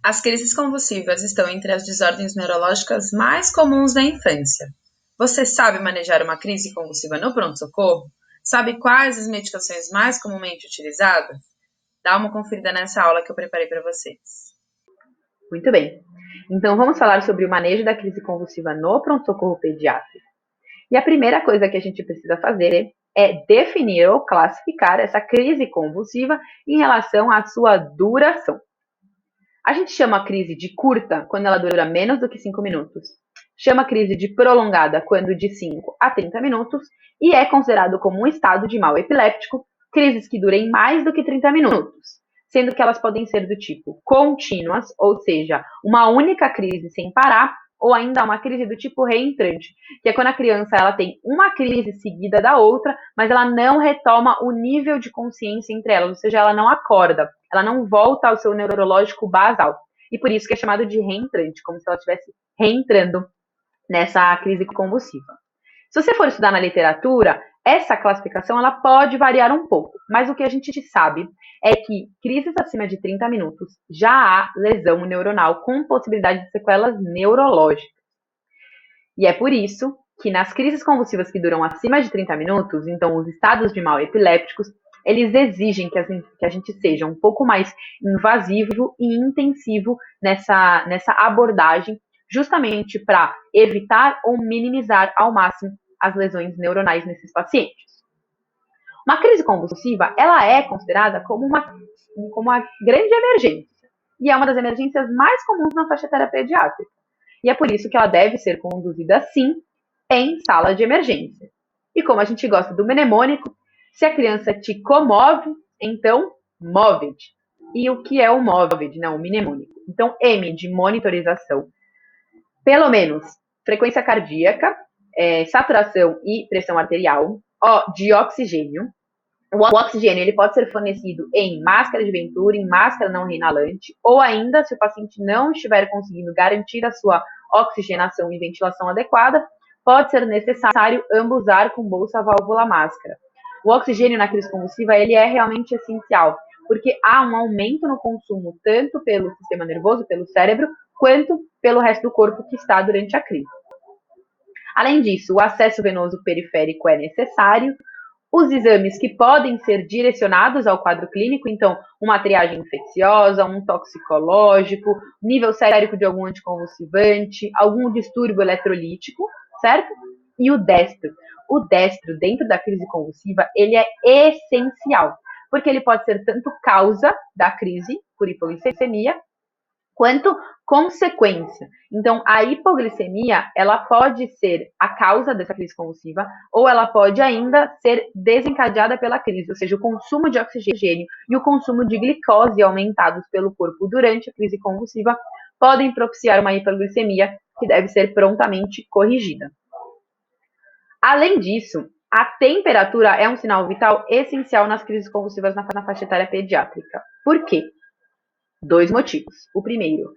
As crises convulsivas estão entre as desordens neurológicas mais comuns na infância. Você sabe manejar uma crise convulsiva no pronto-socorro? Sabe quais as medicações mais comumente utilizadas? Dá uma conferida nessa aula que eu preparei para vocês. Muito bem. Então, vamos falar sobre o manejo da crise convulsiva no pronto-socorro pediátrico. E a primeira coisa que a gente precisa fazer é definir ou classificar essa crise convulsiva em relação à sua duração. A gente chama a crise de curta quando ela dura menos do que 5 minutos. Chama a crise de prolongada quando de 5 a 30 minutos e é considerado como um estado de mal epiléptico crises que durem mais do que 30 minutos, sendo que elas podem ser do tipo contínuas, ou seja, uma única crise sem parar, ou ainda uma crise do tipo reentrante, que é quando a criança ela tem uma crise seguida da outra, mas ela não retoma o nível de consciência entre elas, ou seja, ela não acorda, ela não volta ao seu neurológico basal. E por isso que é chamado de reentrante, como se ela estivesse reentrando nessa crise convulsiva. Se você for estudar na literatura, essa classificação ela pode variar um pouco, mas o que a gente sabe é que crises acima de 30 minutos já há lesão neuronal com possibilidade de sequelas neurológicas. E é por isso que nas crises convulsivas que duram acima de 30 minutos, então os estados de mal epilépticos, eles exigem que a gente seja um pouco mais invasivo e intensivo nessa abordagem, justamente para evitar ou minimizar ao máximo as lesões neuronais nesses pacientes. Uma crise convulsiva, ela é considerada como uma grande emergência, e é uma das emergências mais comuns na faixa etária pediátrica. E é por isso que ela deve ser conduzida, sim, em sala de emergência. E como a gente gosta do mnemônico, se a criança te comove, então move-te. E o que é o move-te, não, o mnemônico? Então, M de monitorização, pelo menos frequência cardíaca, saturação e pressão arterial, O de oxigênio. O oxigênio ele pode ser fornecido em máscara de Venturi, em máscara não reinalante, ou ainda, se o paciente não estiver conseguindo garantir a sua oxigenação e ventilação adequada, pode ser necessário ambusar com bolsa válvula máscara. O oxigênio na crise convulsiva ele é realmente essencial, porque há um aumento no consumo tanto pelo sistema nervoso, pelo cérebro, quanto pelo resto do corpo que está durante a crise. Além disso, o acesso venoso periférico é necessário, os exames que podem ser direcionados ao quadro clínico, então, uma triagem infecciosa, um toxicológico, nível sérico de algum anticonvulsivante, algum distúrbio eletrolítico, certo? E o destro. O destro, dentro da crise convulsiva, ele é essencial, porque ele pode ser tanto causa da crise, por hipoglicemia, quanto consequência. Então, a hipoglicemia, ela pode ser a causa dessa crise convulsiva, ou ela pode ainda ser desencadeada pela crise, ou seja, o consumo de oxigênio e o consumo de glicose aumentados pelo corpo durante a crise convulsiva podem propiciar uma hipoglicemia que deve ser prontamente corrigida. Além disso, a temperatura é um sinal vital essencial nas crises convulsivas na faixa etária pediátrica. Por quê? 2 motivos. O primeiro,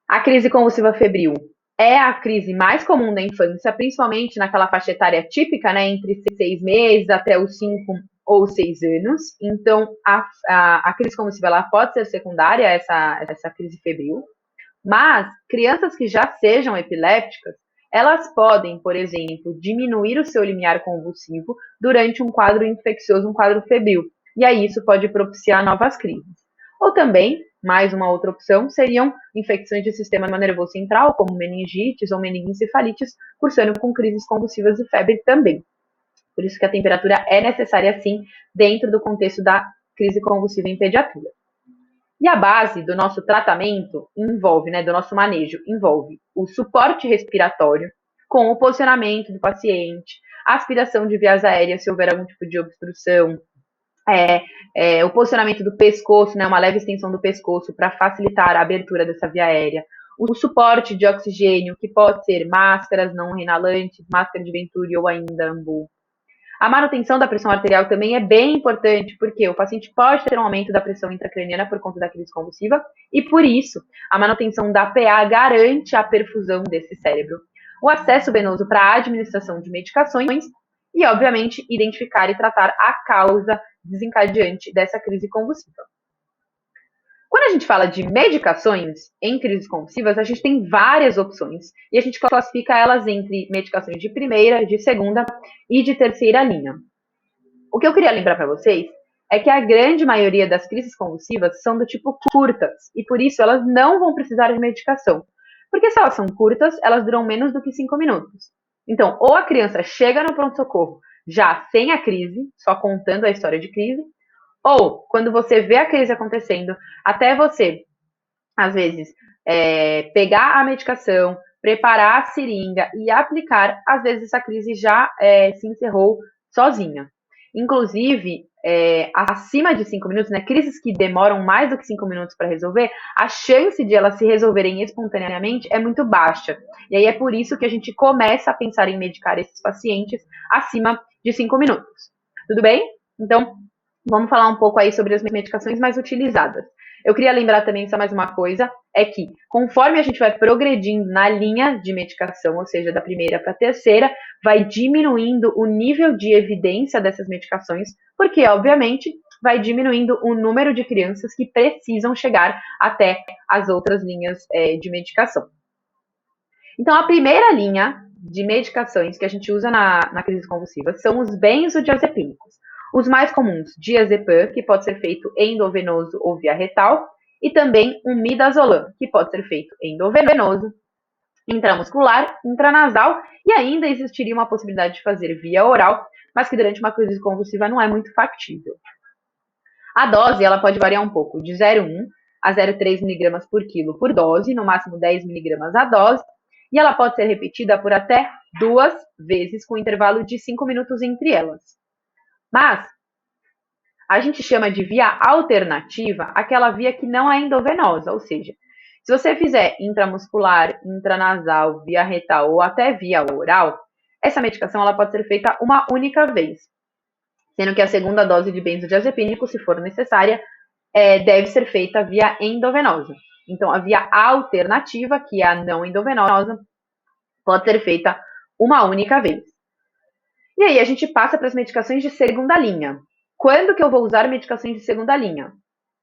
a crise convulsiva febril é a crise mais comum da infância, principalmente naquela faixa etária típica, né, entre 6 meses até os 5 ou 6 anos. Então, a crise convulsiva ela pode ser secundária a essa crise febril. Mas crianças que já sejam epilépticas, elas podem, por exemplo, diminuir o seu limiar convulsivo durante um quadro infeccioso, um quadro febril. E aí isso pode propiciar novas crises. Ou também, mais uma outra opção, seriam infecções de sistema nervoso central, como meningites ou meningoencefalites, cursando com crises convulsivas e febre também. Por isso que a temperatura é necessária, sim, dentro do contexto da crise convulsiva em pediatria. E a base do nosso tratamento envolve, do nosso manejo, envolve o suporte respiratório, com o posicionamento do paciente, a aspiração de vias aéreas se houver algum tipo de obstrução, o posicionamento do pescoço, uma leve extensão do pescoço para facilitar a abertura dessa via aérea, o suporte de oxigênio, que pode ser máscaras não rinalantes, máscara de Venturi ou ainda ambu. A manutenção da pressão arterial também é bem importante, porque o paciente pode ter um aumento da pressão intracraniana por conta da crise convulsiva, e por isso, a manutenção da PA garante a perfusão desse cérebro. O acesso venoso para a administração de medicações e, obviamente, identificar e tratar a causa desencadeante dessa crise convulsiva. Quando Quando a gente fala de medicações em crises convulsivas, a gente tem várias opções e a gente classifica elas entre medicações de primeira, de segunda e de terceira linha. O que eu queria lembrar para vocês é que a grande maioria das crises convulsivas são do tipo curtas e por isso elas não vão precisar de medicação. Porque se elas são curtas, elas duram menos do que 5 minutos. Então, ou a criança chega no pronto-socorro já sem a crise, só contando a história de crise, ou quando você vê a crise acontecendo, até você, às vezes, pegar a medicação, preparar a seringa e aplicar, às vezes essa crise já se encerrou sozinha. Inclusive, acima de 5 minutos, né, crises que demoram mais do que 5 minutos para resolver, a chance de elas se resolverem espontaneamente é muito baixa. E aí é por isso que a gente começa a pensar em medicar esses pacientes acima de 5 minutos. Tudo bem? Então, vamos falar um pouco aí sobre as medicações mais utilizadas. Eu queria lembrar também só mais uma coisa, é que conforme a gente vai progredindo na linha de medicação, ou seja, da primeira para a terceira, vai diminuindo o nível de evidência dessas medicações, porque, obviamente, vai diminuindo o número de crianças que precisam chegar até as outras linhas de medicação. Então, a primeira linha de medicações que a gente usa na crise convulsiva são os benzodiazepínicos. Os mais comuns, diazepam, que pode ser feito endovenoso ou via retal, e também o midazolam, que pode ser feito endovenoso, intramuscular, intranasal, e ainda existiria uma possibilidade de fazer via oral, mas que durante uma crise convulsiva não é muito factível. A dose ela pode variar um pouco, de 0,1 a 0,3 mg por quilo por dose, no máximo 10 mg a dose, e ela pode ser repetida por até 2 vezes, com intervalo de 5 minutos entre elas. Mas a gente chama de via alternativa aquela via que não é endovenosa, ou seja, se você fizer intramuscular, intranasal, via retal ou até via oral, essa medicação ela pode ser feita uma única vez, sendo que a segunda dose de benzodiazepínico, se for necessária, deve ser feita via endovenosa. Então, a via alternativa, que é a não endovenosa, pode ser feita uma única vez. E aí a gente passa para as medicações de segunda linha. Quando que eu vou usar medicações de segunda linha?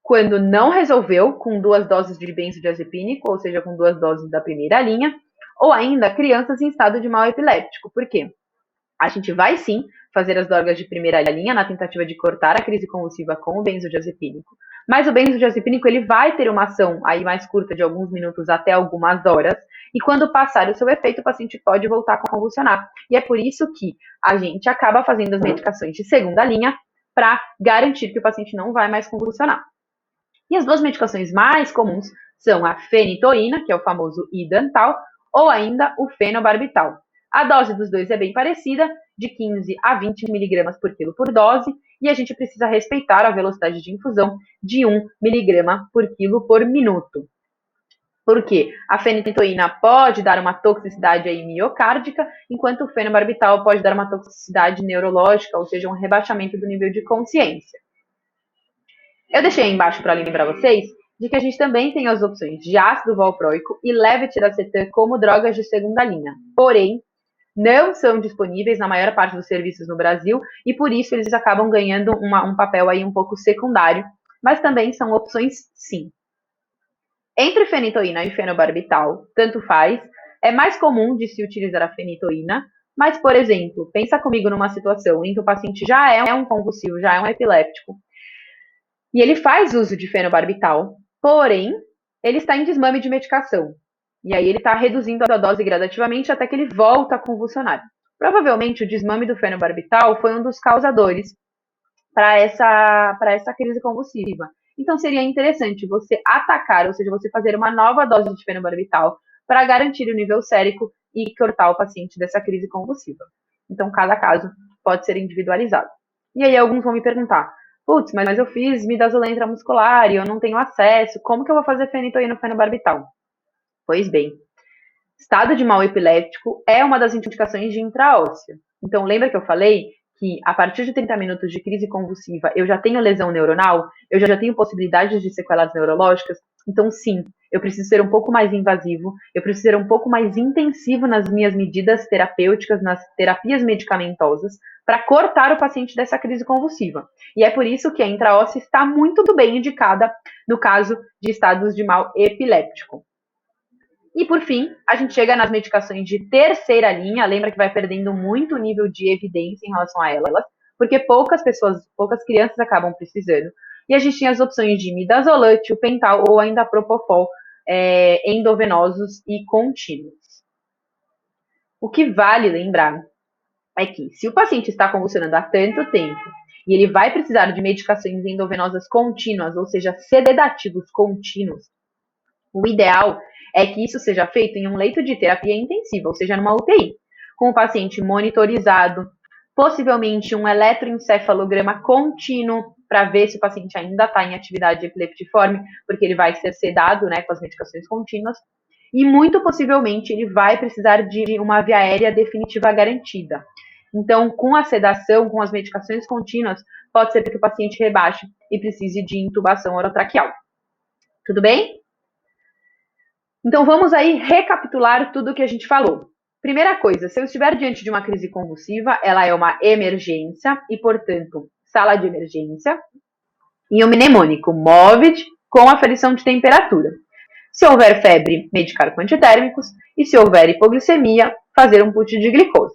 Quando não resolveu com 2 doses de benzodiazepínico, ou seja, com 2 doses da primeira linha, ou ainda crianças em estado de mal epiléptico. Por quê? A gente vai sim fazer as drogas de primeira linha na tentativa de cortar a crise convulsiva com o benzodiazepínico, mas o benzodiazepínico ele vai ter uma ação aí mais curta de alguns minutos até algumas horas, e quando passar o seu efeito, o paciente pode voltar a convulsionar. E é por isso que a gente acaba fazendo as medicações de segunda linha para garantir que o paciente não vai mais convulsionar. E as 2 medicações mais comuns são a fenitoína, que é o famoso idantal, ou ainda o fenobarbital. A dose dos dois é bem parecida, de 15 a 20 mg por quilo por dose, e a gente precisa respeitar a velocidade de infusão de 1 mg por quilo por minuto. Porque a fenitoína pode dar uma toxicidade aí miocárdica, enquanto o fenobarbital pode dar uma toxicidade neurológica, ou seja, um rebaixamento do nível de consciência. Eu deixei aí embaixo para lembrar vocês de que a gente também tem as opções de ácido valproico e levetiracetam como drogas de segunda linha. Porém, não são disponíveis na maior parte dos serviços no Brasil e por isso eles acabam ganhando um papel aí um pouco secundário, mas também são opções sim. Entre fenitoína e fenobarbital, tanto faz, é mais comum de se utilizar a fenitoína, mas, por exemplo, pensa comigo numa situação em que o paciente já é um convulsivo, já é um epiléptico, e ele faz uso de fenobarbital, porém, ele está em desmame de medicação. E aí ele está reduzindo a dose gradativamente até que ele volta a convulsionar. Provavelmente o desmame do fenobarbital foi um dos causadores para essa crise convulsiva. Então seria interessante você atacar, ou seja, você fazer uma nova dose de fenobarbital para garantir o nível sérico e cortar o paciente dessa crise convulsiva. Então cada caso pode ser individualizado. E aí alguns vão me perguntar, putz, mas eu fiz midazolam intramuscular e eu não tenho acesso, como que eu vou fazer fenitoína no fenobarbital? Pois bem, estado de mal epiléptico é uma das indicações de intraóssea. Então, lembra que eu falei que a partir de 30 minutos de crise convulsiva eu já tenho lesão neuronal, eu já tenho possibilidades de sequelas neurológicas? Então, sim, eu preciso ser um pouco mais invasivo, eu preciso ser um pouco mais intensivo nas minhas medidas terapêuticas, nas terapias medicamentosas, para cortar o paciente dessa crise convulsiva. E é por isso que a intraóssea está muito bem indicada no caso de estados de mal epiléptico. E por fim, a gente chega nas medicações de terceira linha, lembra que vai perdendo muito o nível de evidência em relação a elas, porque poucas crianças acabam precisando. E a gente tem as opções de midazolam, tiopental ou ainda propofol endovenosos e contínuos. O que vale lembrar é que se o paciente está convulsionando há tanto tempo e ele vai precisar de medicações endovenosas contínuas, ou seja, sedativos contínuos, o ideal é que isso seja feito em um leito de terapia intensiva, ou seja, numa UTI, com o paciente monitorizado, possivelmente um eletroencefalograma contínuo para ver se o paciente ainda está em atividade epileptiforme, porque ele vai ser sedado, né, com as medicações contínuas, e muito possivelmente ele vai precisar de uma via aérea definitiva garantida. Então, com a sedação, com as medicações contínuas, pode ser que o paciente rebaixe e precise de intubação orotraqueal. Tudo bem? Então, vamos aí recapitular tudo o que a gente falou. Primeira coisa, se eu estiver diante de uma crise convulsiva, ela é uma emergência e, portanto, sala de emergência. E o mnemônico, MOVID com aferição de temperatura. Se houver febre, medicar com antitérmicos. E se houver hipoglicemia, fazer um put de glicose.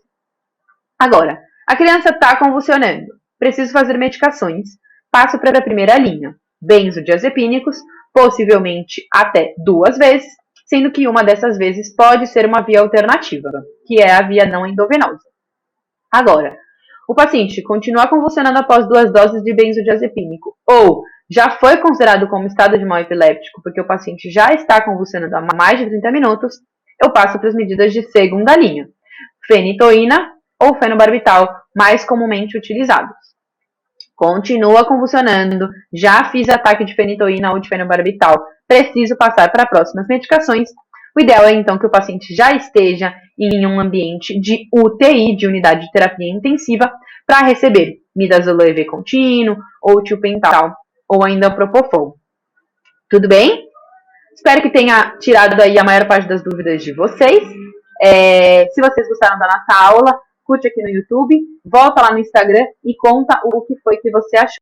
Agora, a criança está convulsionando. Preciso fazer medicações. Passo para a primeira linha. Benzodiazepínicos, possivelmente até 2 vezes, sendo que uma dessas vezes pode ser uma via alternativa, que é a via não endovenosa. Agora, o paciente continua convulsionando após 2 doses de benzodiazepínico ou já foi considerado como estado de mal epiléptico porque o paciente já está convulsionando há mais de 30 minutos, eu passo para as medidas de segunda linha, fenitoína ou fenobarbital, mais comumente utilizados. Continua convulsionando, já fiz ataque de fenitoína ou de fenobarbital, preciso passar para próximas medicações. O ideal é então que o paciente já esteja em um ambiente de UTI, de unidade de terapia intensiva, para receber midazolam EV contínuo, ou tiopental, ou ainda propofol. Tudo bem? Espero que tenha tirado aí a maior parte das dúvidas de vocês. Se vocês gostaram da nossa aula, curte aqui no YouTube, volta lá no Instagram e conta o que foi que você achou.